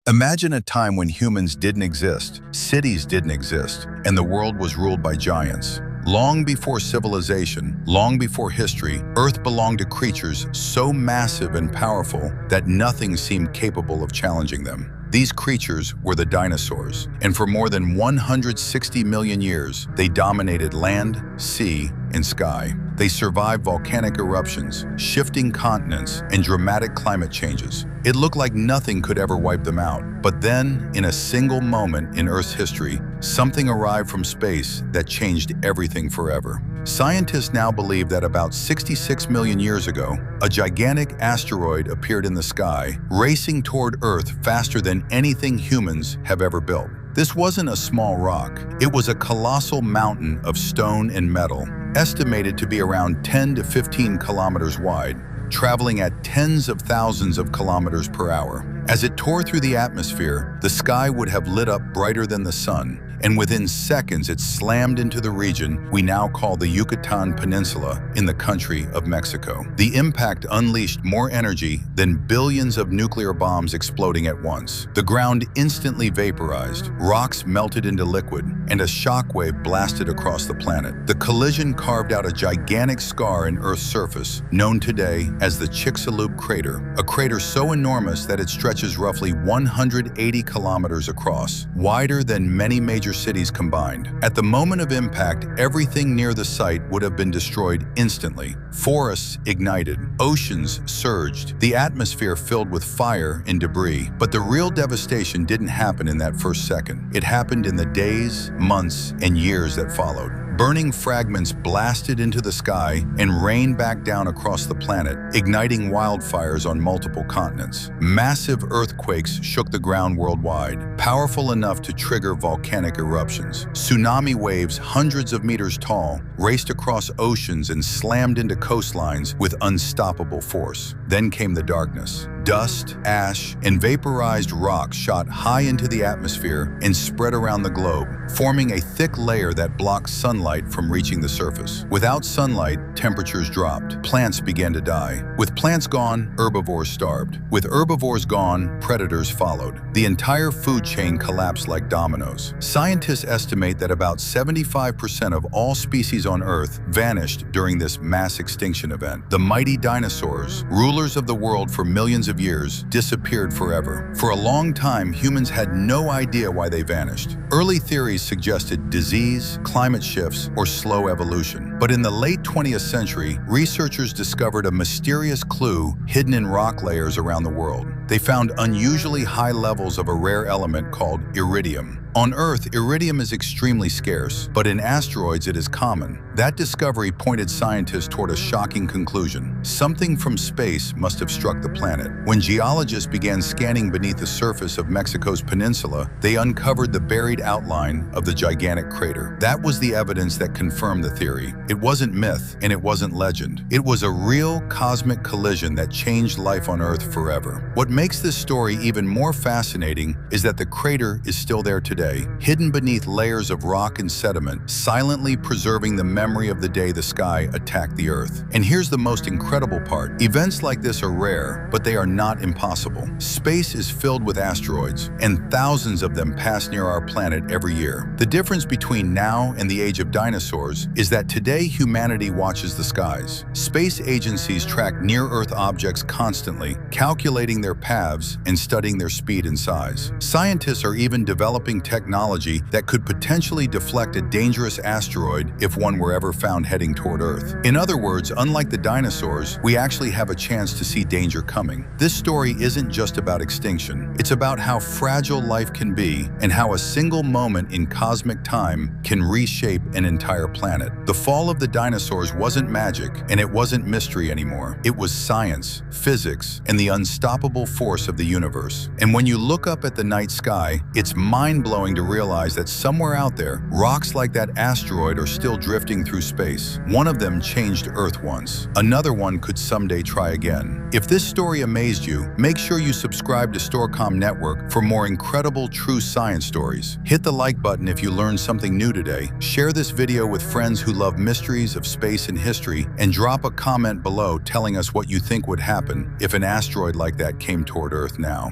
Imagine a time when humans didn't exist, cities didn't exist, and the world was ruled by giants. Long before civilization, long before history, Earth belonged to creatures so massive and powerful that nothing seemed capable of challenging them. These creatures were the dinosaurs, and for more than 160 million years, they dominated land, sea, and sky. They survived volcanic eruptions, shifting continents, and dramatic climate changes. It looked like nothing could ever wipe them out. But then, in a single moment in Earth's history, something arrived from space that changed everything forever. Scientists now believe that about 66 million years ago, a gigantic asteroid appeared in the sky, racing toward Earth faster than anything humans have ever built. This wasn't a small rock. It was a colossal mountain of stone and metal, estimated to be around 10 to 15 kilometers wide, traveling at tens of thousands of kilometers per hour. As it tore through the atmosphere, the sky would have lit up brighter than the sun, and within seconds it slammed into the region we now call the Yucatan Peninsula in the country of Mexico. The impact unleashed more energy than billions of nuclear bombs exploding at once. The ground instantly vaporized, rocks melted into liquid, and a shockwave blasted across the planet. The collision carved out a gigantic scar in Earth's surface, known today as the Chicxulub crater, a crater so enormous that it stretches roughly 180 kilometers across, wider than many major cities combined. At the moment of impact, everything near the site would have been destroyed instantly. Forests ignited, oceans surged, the atmosphere filled with fire and debris. But the real devastation didn't happen in that first second. It happened in the days, months, and years that followed. Burning fragments blasted into the sky and rained back down across the planet, igniting wildfires on multiple continents. Massive earthquakes shook the ground worldwide, powerful enough to trigger volcanic eruptions. Tsunami waves hundreds of meters tall raced across oceans and slammed into coastlines with unstoppable force. Then came the darkness. Dust, ash, and vaporized rock shot high into the atmosphere and spread around the globe, forming a thick layer that blocked sunlight from reaching the surface. Without sunlight, temperatures dropped. Plants began to die. With plants gone, herbivores starved. With herbivores gone, predators followed. The entire food chain collapsed like dominoes. Scientists estimate that about 75% of all species on Earth vanished during this mass extinction event. The mighty dinosaurs, rulers of the world for millions of years, disappeared forever. For a long time, humans had no idea why they vanished. Early theories suggested disease, climate shifts, or slow evolution. But in the late 20th century, researchers discovered a mysterious clue hidden in rock layers around the world. They found unusually high levels of a rare element called iridium. On Earth, iridium is extremely scarce, but in asteroids it is common. That discovery pointed scientists toward a shocking conclusion. Something from space must have struck the planet. When geologists began scanning beneath the surface of Mexico's peninsula, they uncovered the buried outline of the gigantic crater. That was the evidence that confirmed the theory. It wasn't myth, and it wasn't legend. It was a real cosmic collision that changed life on Earth forever. What makes this story even more fascinating is that the crater is still there today, hidden beneath layers of rock and sediment, silently preserving the memory of the day the sky attacked the Earth. And here's the most incredible part. Events like this are rare, but they are not impossible. Space is filled with asteroids, and thousands of them pass near our planet every year. The difference between now and the age of dinosaurs is that today humanity watches the skies. Space agencies track near-Earth objects constantly, calculating their paths and studying their speed and size. Scientists are even developing technology that could potentially deflect a dangerous asteroid if one were ever found heading toward Earth. In other words, unlike the dinosaurs, we actually have a chance to see danger coming. This story isn't just about extinction. It's about how fragile life can be and how a single moment in cosmic time can reshape an entire planet. The fall of the dinosaurs wasn't magic, and it wasn't mystery anymore. It was science, physics, and the unstoppable force of the universe. And when you look up at the night sky, it's mind-blowing to realize that somewhere out there, rocks like that asteroid are still drifting through space. One of them changed Earth once. Another one could someday try again. If this story amazed you, make sure you subscribe to StoreCom Network for more incredible true science stories. Hit the like button if you learned something new today. Share this video with friends who love mysteries of space and history, and drop a comment below telling us what you think would happen if an asteroid like that came toward Earth now.